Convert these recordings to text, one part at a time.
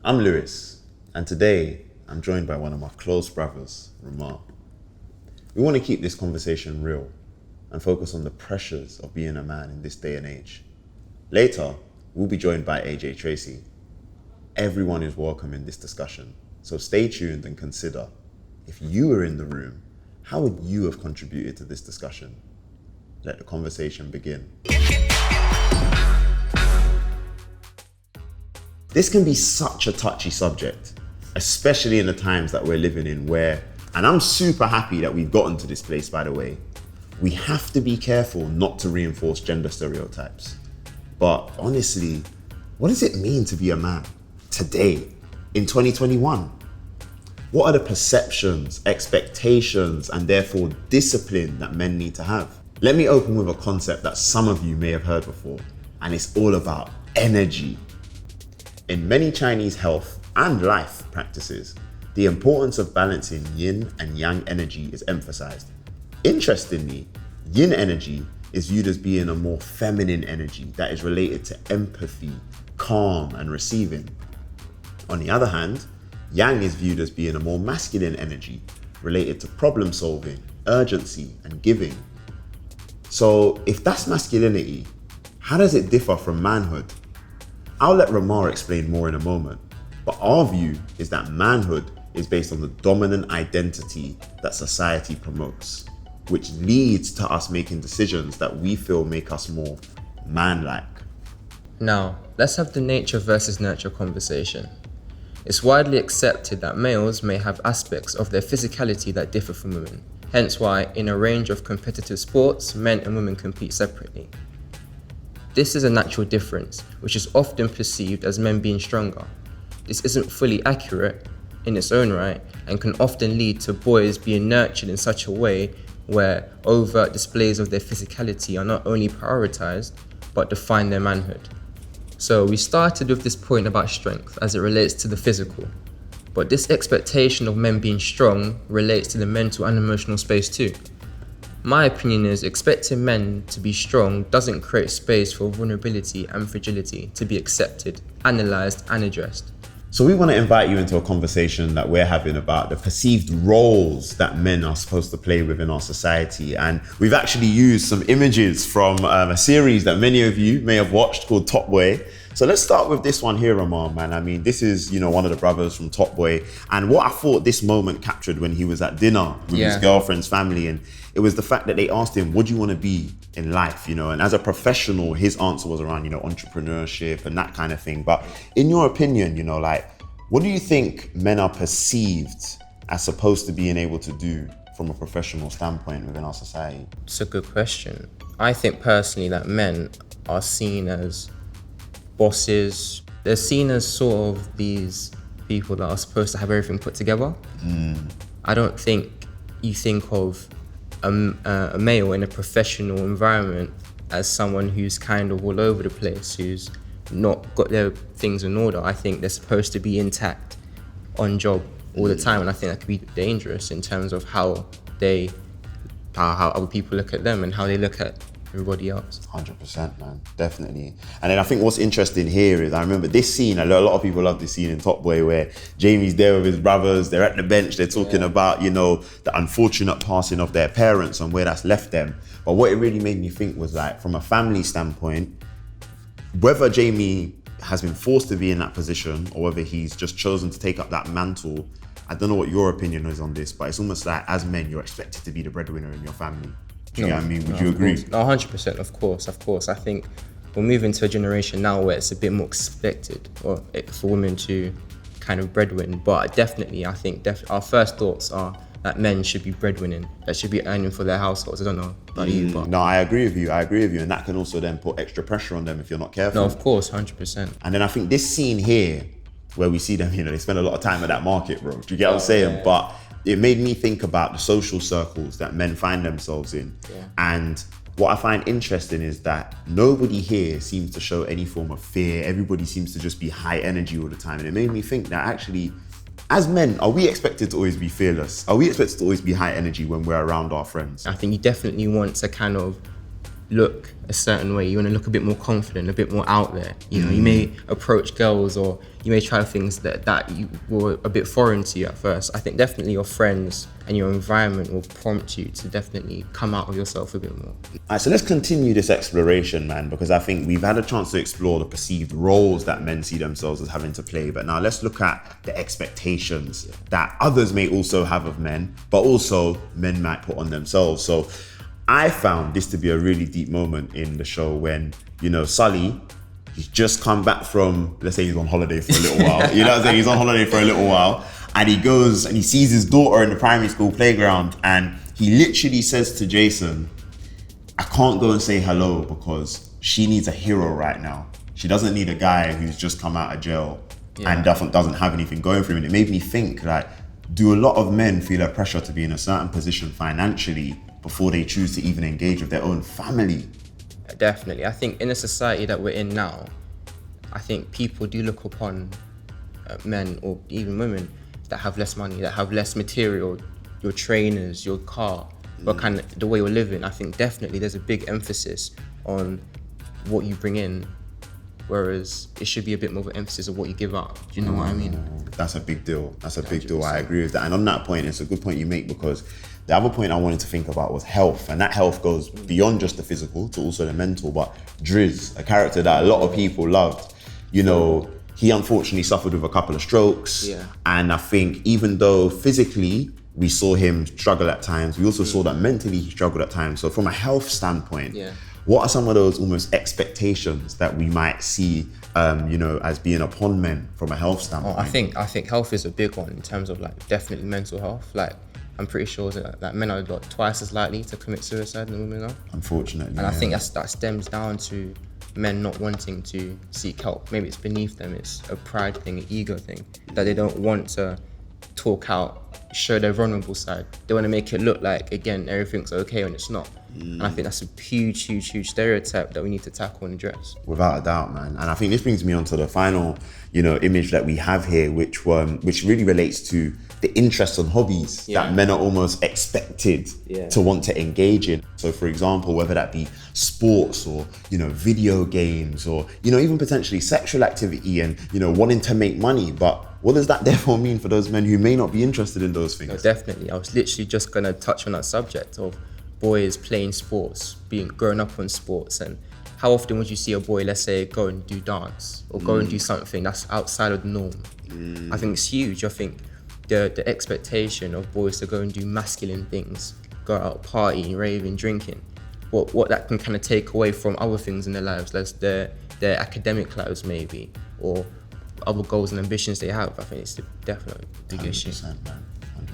I'm Lewis, and today I'm joined by one of my close brothers, Ramar. We want to keep this conversation real and focus on the pressures of being a man in this day and age. Later, we'll be joined by AJ Tracey. Everyone is welcome in this discussion, so stay tuned and consider, if you were in the room, how would you have contributed to this discussion? Let the conversation begin. This can be such a touchy subject, especially in the times that we're living in where, and I'm super happy that we've gotten to this place, by the way, we have to be careful not to reinforce gender stereotypes. But honestly, what does it mean to be a man today, in 2021? What are the perceptions, expectations, and therefore discipline that men need to have? Let me open with a concept that some of you may have heard before, and it's all about energy. In many Chinese health and life practices, the importance of balancing yin and yang energy is emphasized. Interestingly, yin energy is viewed as being a more feminine energy that is related to empathy, calm, and receiving. On the other hand, yang is viewed as being a more masculine energy related to problem solving, urgency, and giving. So if that's masculinity, how does it differ from manhood? I'll let Ramar explain more in a moment, but our view is that manhood is based on the dominant identity that society promotes, which leads to us making decisions that we feel make us more man-like. Now, let's have the nature versus nurture conversation. It's widely accepted that males may have aspects of their physicality that differ from women, hence why in a range of competitive sports, men and women compete separately. This is a natural difference, which is often perceived as men being stronger. This isn't fully accurate in its own right and can often lead to boys being nurtured in such a way where overt displays of their physicality are not only prioritized, but define their manhood. So we started with this point about strength as it relates to the physical, but this expectation of men being strong relates to the mental and emotional space too. My opinion is expecting men to be strong doesn't create space for vulnerability and fragility to be accepted, analysed and addressed. So we want to invite you into a conversation that we're having about the perceived roles that men are supposed to play within our society. And we've actually used some images from a series that many of you may have watched called Top Boy. So let's start with this one here, Ramar, man. I mean, this is, one of the brothers from Top Boy. And what I thought this moment captured when he was at dinner with his girlfriend's family, and it was the fact that they asked him, what do you want to be in life, and as a professional, his answer was around, entrepreneurship and that kind of thing. But in your opinion, what do you think men are perceived as supposed to being able to do from a professional standpoint within our society? It's a good question. I think personally that men are seen as bosses. They're seen as sort of these people that are supposed to have everything put together. I don't think you think of a male in a professional environment as someone who's kind of all over the place, who's not got their things in order. I think they're supposed to be intact on job all the time, and I think that could be dangerous in terms of how other people look at them and how they look at everybody else. 100%, man, definitely. And then I think what's interesting here is I remember this scene, a lot of people love this scene in Top Boy where Jamie's there with his brothers, they're at the bench, they're talking about, the unfortunate passing of their parents and where that's left them. But what it really made me think was like, from a family standpoint, whether Jamie has been forced to be in that position or whether he's just chosen to take up that mantle, I don't know what your opinion is on this, but it's almost like as men, you're expected to be the breadwinner in your family. Do you know what I mean? Would you agree? No, 100%, of course. I think we're moving to a generation now where it's a bit more expected for women to kind of breadwin. But definitely, I think our first thoughts are that men should be breadwinning, that should be earning for their households. I don't know about you, but... No, I agree with you. And that can also then put extra pressure on them if you're not careful. No, of course, 100%. And then I think this scene here, where we see them, they spend a lot of time at that market, bro. Do you get what I'm saying? Yeah. But it made me think about the social circles that men find themselves in. Yeah. And what I find interesting is that nobody here seems to show any form of fear. Everybody seems to just be high energy all the time. And it made me think that actually, as men, are we expected to always be fearless? Are we expected to always be high energy when we're around our friends? I think you definitely want to kind of look a certain way. You want to look a bit more confident, a bit more out there. You know, you may approach girls, or you may try things that you were a bit foreign to you at first. I think definitely your friends and your environment will prompt you to definitely come out of yourself a bit more. All right, so let's continue this exploration, man, because I think we've had a chance to explore the perceived roles that men see themselves as having to play. But now let's look at the expectations that others may also have of men, but also men might put on themselves. So I found this to be a really deep moment in the show when, you know, Sully, he's just come back from, let's say he's on holiday for a little while. You know what I'm saying? He's on holiday for a little while. And he goes and he sees his daughter in the primary school playground, and he literally says to Jason, I can't go and say hello because she needs a hero right now. She doesn't need a guy who's just come out of jail and doesn't have anything going for him. And it made me think, like, do a lot of men feel a pressure to be in a certain position financially before they choose to even engage with their own family? Definitely. I think in the society that we're in now, I think people do look upon men or even women that have less money, that have less material, your trainers, your car, what kind of the way you're living. I think definitely there's a big emphasis on what you bring in, whereas it should be a bit more of an emphasis of what you give up. Do you know what I mean? That's a big deal. That's a big deal. I agree with that. And on that point, it's a good point you make, because the other point I wanted to think about was health. And that health goes beyond just the physical to also the mental. But Driz, a character that a lot of people loved, you know, he unfortunately suffered with a couple of strokes. Yeah. And I think even though physically we saw him struggle at times, we also saw that mentally he struggled at times. So from a health standpoint, what are some of those almost expectations that we might see, you know, as being upon men from a health standpoint? I think health is a big one in terms of like definitely mental health. Like I'm pretty sure that men are like twice as likely to commit suicide than women are. Unfortunately. And I think that stems down to men not wanting to seek help. Maybe it's beneath them, it's a pride thing, an ego thing, that they don't want to talk out, show their vulnerable side. They want to make it look like, again, everything's okay when it's not. And I think that's a huge stereotype that we need to tackle and address. Without a doubt, man. And I think this brings me on to the final, you know, image that we have here, which really relates to the interests and hobbies that men are almost expected to want to engage in. So for example, whether that be sports or, you know, video games or, you know, even potentially sexual activity and, you know, wanting to make money. But what does that therefore mean for those men who may not be interested in those things? No, definitely. I was literally just going to touch on that subject of boys playing sports, growing up on sports. And how often would you see a boy, let's say, go and do dance or go and do something that's outside of the norm? I think it's huge. I think the expectation of boys to go and do masculine things, go out partying, raving, drinking, what that can kind of take away from other things in their lives, that's their academic lives maybe, or other goals and ambitions they have. I think it's definitely a big issue. 100%, man. 100%.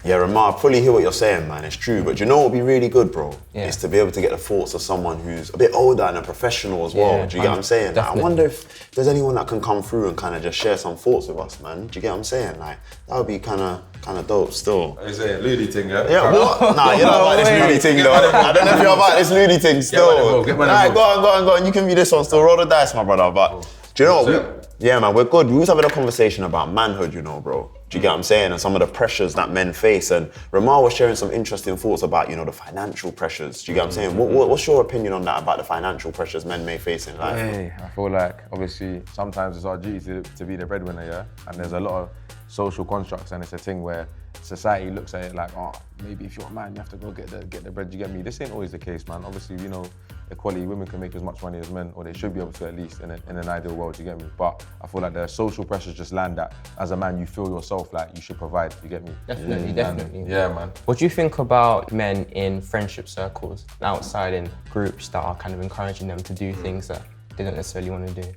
Yeah, Ramar, I fully hear what you're saying, man. It's true. But you know what would be really good, bro? Is to be able to get the thoughts of someone who's a bit older and a professional as well. Do you get what I'm saying? Like, I wonder if there's anyone that can come through and kind of just share some thoughts with us, man. Do you get what I'm saying? Like, that would be kind of dope still. Is it a loony thing, yeah? Yeah, what? Nah, you're not about this loony thing, though. I don't know if you're about this loony thing still. Get money, Alright, go on. You can be this one still. Roll the dice, my brother. But do you know what? Yeah, man, we're good. We was having a conversation about manhood, you know, bro. Do you get what I'm saying? And some of the pressures that men face. And Ramar was sharing some interesting thoughts about, you know, the financial pressures. Do you get what I'm saying? What's your opinion on that, about the financial pressures men may face in life? Hey, I feel like, obviously, sometimes it's our duty to be the breadwinner, yeah? And there's a lot of social constructs, and it's a thing where society looks at it like, oh, maybe if you're a man, you have to go get the bread. You get me? This ain't always the case, man. Obviously, you know, equality, women can make as much money as men, or they should be able to, at least in an ideal world. You get me? But I feel like the social pressures just land that as a man, you feel yourself like you should provide. You get me? Definitely. Yeah, man. What do you think about men in friendship circles, outside in groups that are kind of encouraging them to do things that they don't necessarily want to do?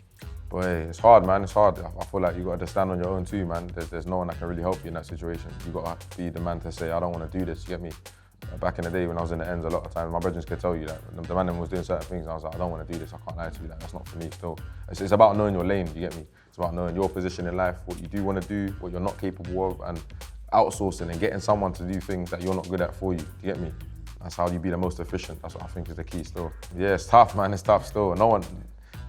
Boy, it's hard, man. It's hard. I feel like you got to stand on your own too, man. There's no one that can really help you in that situation. You got to be the man to say, I don't want to do this. You get me? Back in the day when I was in the ends, a lot of times my brothers could tell you that the man was doing certain things, and I was like, I don't want to do this. I can't lie to you. Like, that's not for me. Still, it's about knowing your lane. You get me? It's about knowing your position in life, what you do want to do, what you're not capable of, and outsourcing and getting someone to do things that you're not good at for you. You get me? That's how you be the most efficient. That's what I think is the key. Still, yeah, it's tough, man. It's tough. Still, no one.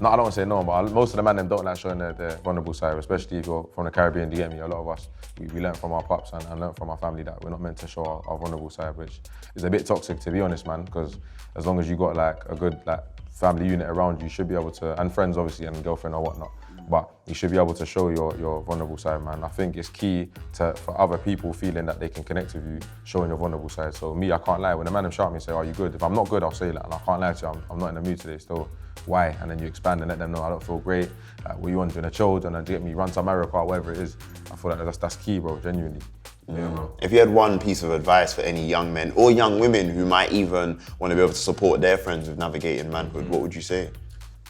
no, I don't want to say no, but most of the man them don't like showing their vulnerable side, especially if you're from the Caribbean, do you get me? A lot of us, we learn from our pops and learn from our family that we're not meant to show our vulnerable side, which is a bit toxic, to be honest, man, because as long as you got like a good like family unit around you, you should be able to, and friends obviously, and girlfriend or whatnot, but you should be able to show your vulnerable side, man. I think it's key for other people feeling that they can connect with you, showing your vulnerable side. So me, I can't lie. When a man shout at me and say, are you good? If I'm not good, I'll say that, and I can't lie to you, I'm not in the mood today still. Why? And then you expand and let them know I don't feel great. What you want, doing a chill, and then get me run to America or whatever it is. I feel like that's key, bro, genuinely. Yeah, bro. If you had one piece of advice for any young men or young women who might even want to be able to support their friends with navigating manhood, what would you say?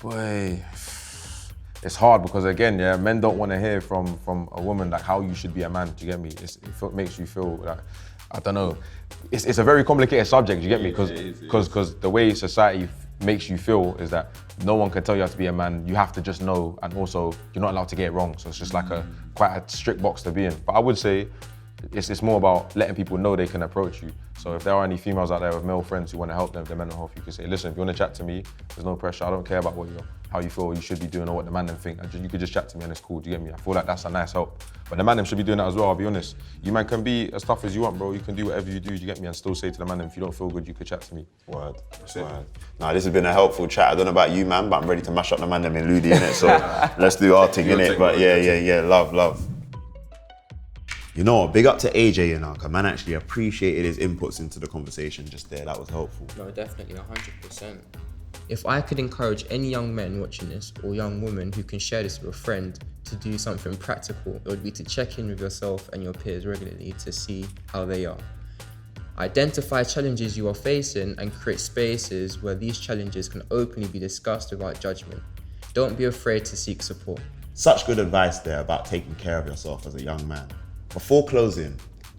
Boy, it's hard because again, yeah, men don't want to hear from a woman like how you should be a man. Do you get me? It makes you feel like, I don't know. It's a very complicated subject. Do you get me? Because the way society makes you feel is that no one can tell you how to be a man. You have to just know, and also you're not allowed to get it wrong. So it's just like quite a strict box to be in. But I would say it's more about letting people know they can approach you. So if there are any females out there with male friends who want to help them with their mental health, you can say, listen, if you want to chat to me, there's no pressure. I don't care about how you feel you should be doing or what the man them think. You could just chat to me and it's cool, do you get me? I feel like that's a nice help. But the man them should be doing that as well, I'll be honest. You man can be as tough as you want, bro. You can do whatever you do, you get me? And still say to the man them, if you don't feel good, you could chat to me. Word. Nah, this has been a helpful chat. I don't know about you, man, but I'm ready to mash up the man them in Ludi, innit? So let's do our thing, innit? But yeah, love. You know, big up to AJ, you know, 'cause man actually appreciated his inputs into the conversation just there. That was helpful. No, definitely, 100%. If I could encourage any young men watching this or young women who can share this with a friend to do something practical, it would be to check in with yourself and your peers regularly to see how they are. Identify challenges you are facing and create spaces where these challenges can openly be discussed without judgment. Don't be afraid to seek support. Such good advice there about taking care of yourself as a young man. Before closing,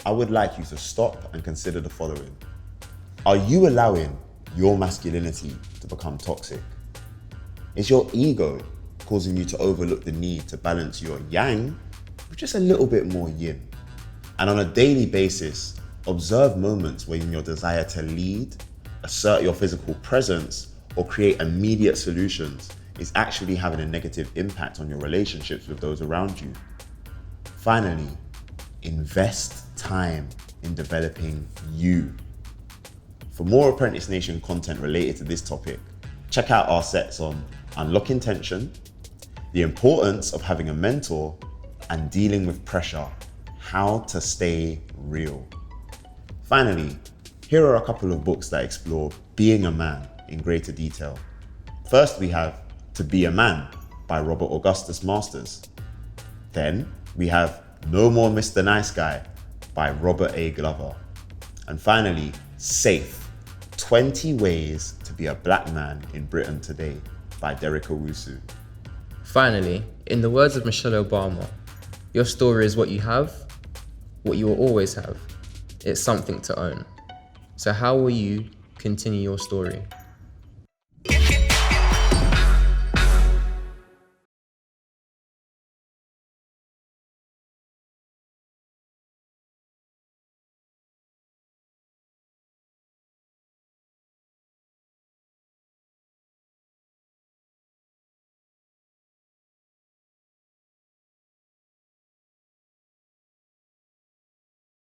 I would like you to stop and consider the following. Are you allowing your masculinity to become toxic? Is your ego causing you to overlook the need to balance your yang with just a little bit more yin? And on a daily basis, observe moments when your desire to lead, assert your physical presence, or create immediate solutions is actually having a negative impact on your relationships with those around you. Finally, invest time in developing you. For more Apprentice Nation content related to this topic, check out our sets on unlocking tension, the importance of having a mentor, and dealing with pressure, how to stay real. Finally, here are a couple of books that explore being a man in greater detail. First, we have To Be a Man by Robert Augustus Masters. Then we have No More Mr. Nice Guy by Robert A. Glover. And finally, Safe, 20 Ways to Be a Black Man in Britain Today by Derek Owusu. Finally, in the words of Michelle Obama, your story is what you have, what you will always have. It's something to own. So how will you continue your story?